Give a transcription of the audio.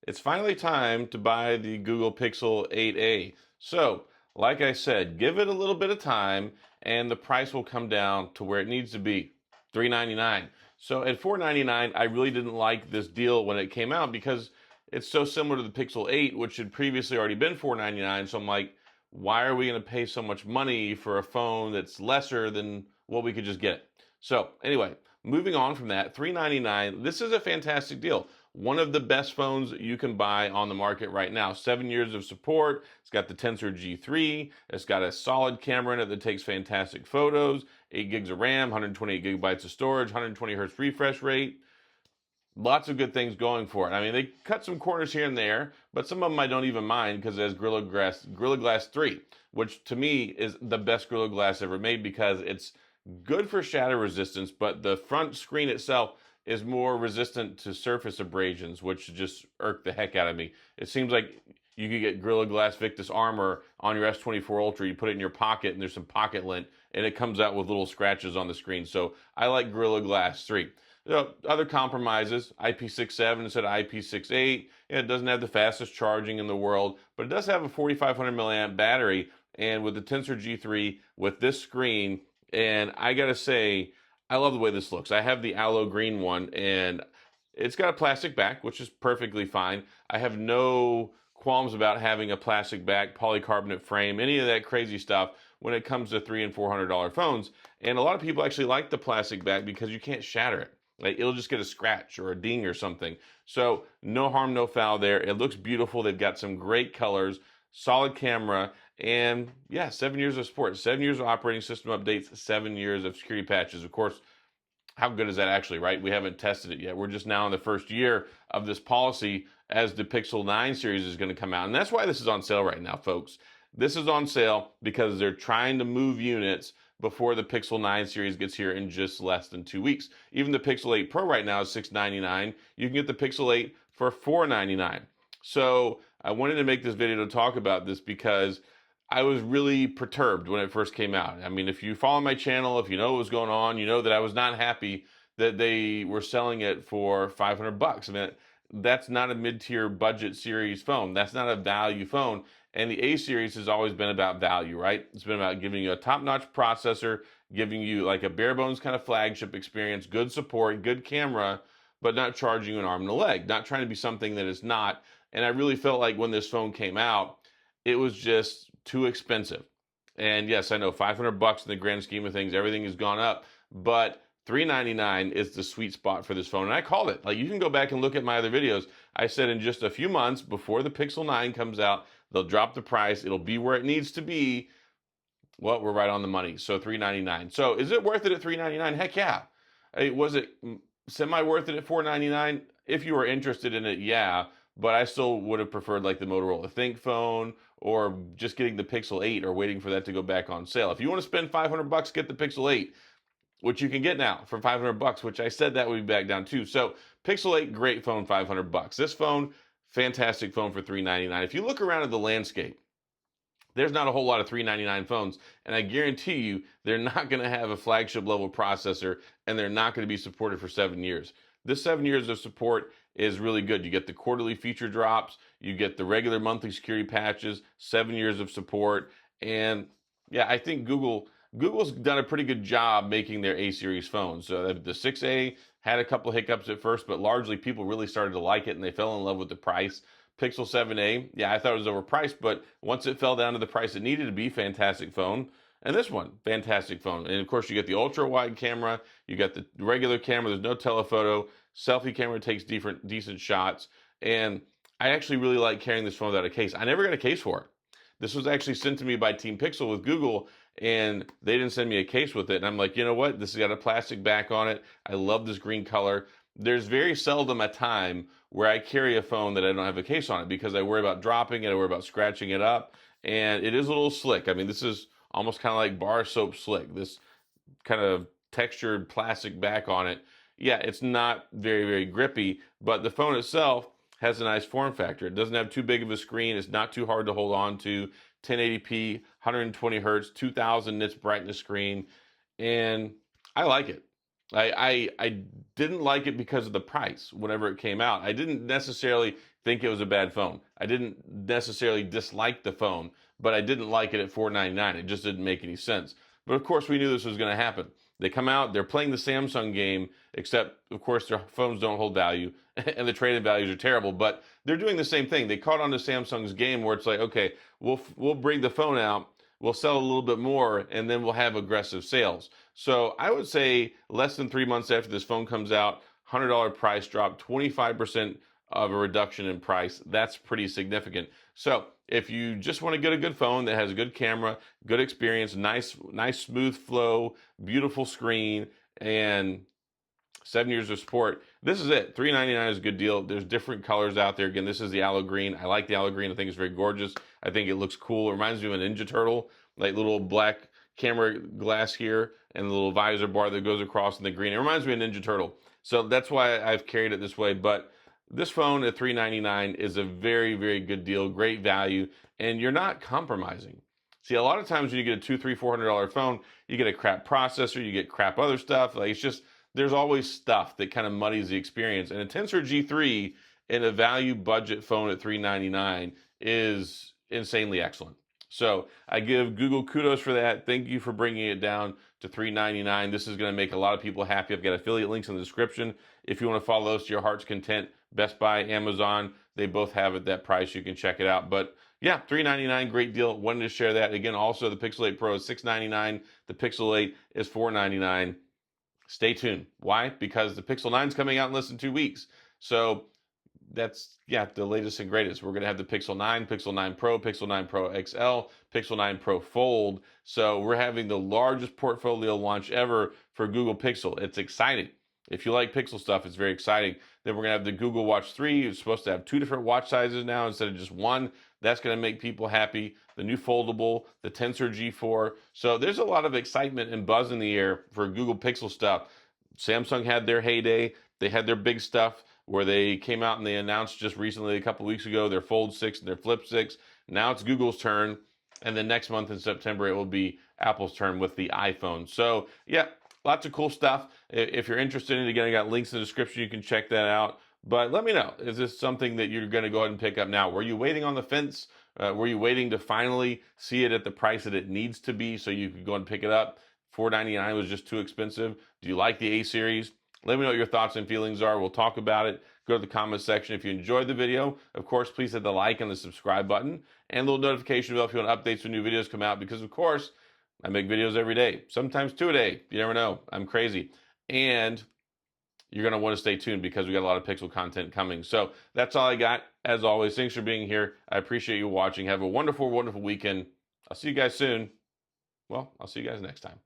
it's finally time to buy the Google Pixel 8a. So, like I said, give it a little bit of time and the price will come down to where it needs to be, $399. So at $499, I really didn't like this deal when it came out because it's so similar to the Pixel 8, which had previously already been $499. So I'm like, why are we going to pay so much money for a phone that's lesser than what we could just get it? So anyway, moving on from that, $399, this is a fantastic deal. One of the best phones you can buy on the market right now. 7 years of support. It's got the Tensor G3. It's got a solid camera in it that takes fantastic photos. 8 gigs of RAM, 128 gigabytes of storage, 120 hertz refresh rate. Lots of good things going for it. I mean, they cut some corners here and there, but some of them I don't even mind because it has Gorilla Glass 3, which to me is the best Gorilla Glass ever made because it's good for shatter resistance, but the front screen itself is more resistant to surface abrasions, which just irk the heck out of me. It seems like you could get Gorilla Glass Victus Armor on your S24 Ultra, you put it in your pocket and there's some pocket lint, and it comes out with little scratches on the screen. So I like Gorilla Glass 3. Other compromises, IP67 instead of IP68. It doesn't have the fastest charging in the world, but it does have a 4,500 milliamp battery. And with the Tensor G3, with this screen, and I gotta say, I love the way this looks. I have the aloe green one, and it's got a plastic back, which is perfectly fine. I have no qualms about having a plastic back, polycarbonate frame, any of that crazy stuff when it comes to $300 and $400 phones. And a lot of people actually like the plastic back because you can't shatter it. Like, it'll just get a scratch or a ding or something. So no harm, no foul there. It looks beautiful. They've got some great colors, solid camera, and yeah, 7 years of support, 7 years of operating system updates, 7 years of security patches. Of course, how good is that actually, right? We haven't tested it yet. We're just now in the first year of this policy as the Pixel 9 series is going to come out. And that's why this is on sale right now, folks. This is on sale because they're trying to move units before the Pixel 9 series gets here in just less than 2 weeks. Even the Pixel 8 Pro right now is $699. You can get the Pixel 8 for $499. So I wanted to make this video to talk about this because I was really perturbed when it first came out. I mean, if you follow my channel, if you know what was going on, you know that I was not happy that they were selling it for 500 bucks. I mean, that's not a mid-tier budget series phone. That's not a value phone. And the A series has always been about value, right? It's been about giving you a top-notch processor, giving you like a bare bones kind of flagship experience, good support, good camera, but not charging you an arm and a leg, not trying to be something that it's not. And I really felt like when this phone came out, it was just too expensive. And yes, I know 500 bucks in the grand scheme of things, everything has gone up, but $399 is the sweet spot for this phone. And I called it. Like, you can go back and look at my other videos. I said in just a few months before the Pixel 9 comes out, they'll drop the price. It'll be where it needs to be. Well, we're right on the money. So $399. So is it worth it at $399? Heck yeah. Was it semi worth it at $499? If you were interested in it, yeah. But I still would have preferred like the Motorola Think phone or just getting the Pixel 8 or waiting for that to go back on sale. If you want to spend 500 bucks, get the Pixel 8, which you can get now for 500 bucks, which I said that would be back down too. So Pixel 8, great phone, 500 bucks. This phone, fantastic phone for $399. If you look around at the landscape, there's not a whole lot of $399 phones, and I guarantee you they're not going to have a flagship level processor, and they're not going to be supported for 7 years. This 7 years of support is really good. You get the quarterly feature drops, you get the regular monthly security patches, 7 years of support, and yeah, I think Google's done a pretty good job making their A series phones. So the 6A had a couple hiccups at first, but largely people really started to like it and they fell in love with the price. Pixel 7a, yeah, I thought it was overpriced, but once it fell down to the price it needed to be, fantastic phone. And this one, fantastic phone. And of course, you get the ultra wide camera, you got the regular camera, there's no telephoto, selfie camera takes decent shots. And I actually really like carrying this phone without a case. I never got a case for it. This was actually sent to me by Team Pixel with Google, and they didn't send me a case with it. And I'm like, you know what? This has got a plastic back on it. I love this green color. There's very seldom a time where I carry a phone that I don't have a case on it because I worry about dropping it, I worry about scratching it up, and it is a little slick. I mean, this is almost kind of like bar soap slick, this kind of textured plastic back on it. Yeah, it's not very grippy, but the phone itself has a nice form factor. It doesn't have too big of a screen. It's not too hard to hold on to. 1080p, 120 hertz, 2000 nits brightness screen, and I like it. I didn't like it because of the price whenever it came out. I didn't necessarily think it was a bad phone. I didn't necessarily dislike the phone, but I didn't like it at $499. It just didn't make any sense. But of course, we knew this was going to happen. They come out, they're playing the Samsung game, except of course their phones don't hold value and the trade-in values are terrible, but they're doing the same thing. They caught on to Samsung's game where it's like, okay, we'll bring the phone out, we'll sell a little bit more, and then we'll have aggressive sales. So I would say less than 3 months after this phone comes out, $100 price drop, 25% of a reduction in price. That's pretty significant. So if you just want to get a good phone that has a good camera, good experience, nice smooth flow, beautiful screen, and 7 years of support, this is it. $399 is a good deal. There's different colors out there. Again, this is the aloe green. I like the aloe green. I think it's very gorgeous. I think it looks cool. It reminds me of a Ninja Turtle, like little black camera glass here and the little visor bar that goes across in the green. It reminds me of Ninja Turtle. So that's why I've carried it this way. But this phone at $399 is a very, very good deal, great value, and you're not compromising. See, a lot of times when you get a $200, $300, $400 phone, you get a crap processor, you get crap other stuff. Like, it's just, there's always stuff that kind of muddies the experience. And a Tensor G3 in a value budget phone at $399 is insanely excellent. So I give Google kudos for that. Thank you for bringing it down to $399. This is going to make a lot of people happy. I've got affiliate links in the description. If you want to follow those to your heart's content, Best Buy, Amazon, they both have it that price. You can check it out. But yeah, $399, great deal. Wanted to share that. Again, also the Pixel 8 Pro is $699. The Pixel 8 is $499. Stay tuned. Why? Because the Pixel 9 is coming out in less than 2 weeks. So that's, yeah, the latest and greatest. We're going to have the Pixel 9, Pixel 9 Pro, Pixel 9 Pro XL, Pixel 9 Pro Fold. So we're having the largest portfolio launch ever for Google Pixel. It's exciting. If you like Pixel stuff, it's very exciting. Then we're going to have the Google Watch 3. It's supposed to have 2 different watch sizes now instead of just one. That's going to make people happy. The new foldable, the Tensor G4. So there's a lot of excitement and buzz in the air for Google Pixel stuff. Samsung had their heyday. They had their big stuff where they came out and they announced just recently, a couple weeks ago, their Fold 6 and their Flip 6. Now it's Google's turn. And then next month in September, it will be Apple's turn with the iPhone. So yeah, lots of cool stuff. If you're interested in it, again, I got links in the description. You can check that out. But let me know, is this something that you're going to go ahead and pick up now? Were you waiting on the fence? Were you waiting to finally see it at the price that it needs to be so you could go and pick it up? $499 was just too expensive. Do you like the A series? Let me know what your thoughts and feelings are. We'll talk about it. Go to the comment section. If you enjoyed the video, of course, please hit the like and the subscribe button and a little notification bell if you want updates when new videos come out, because of course, I make videos every day, sometimes 2 a day. You never know. I'm crazy. And you're going to want to stay tuned because we got a lot of Pixel content coming. So that's all I got. As always, thanks for being here. I appreciate you watching. Have a wonderful, wonderful weekend. I'll see you guys soon. Well, I'll see you guys next time.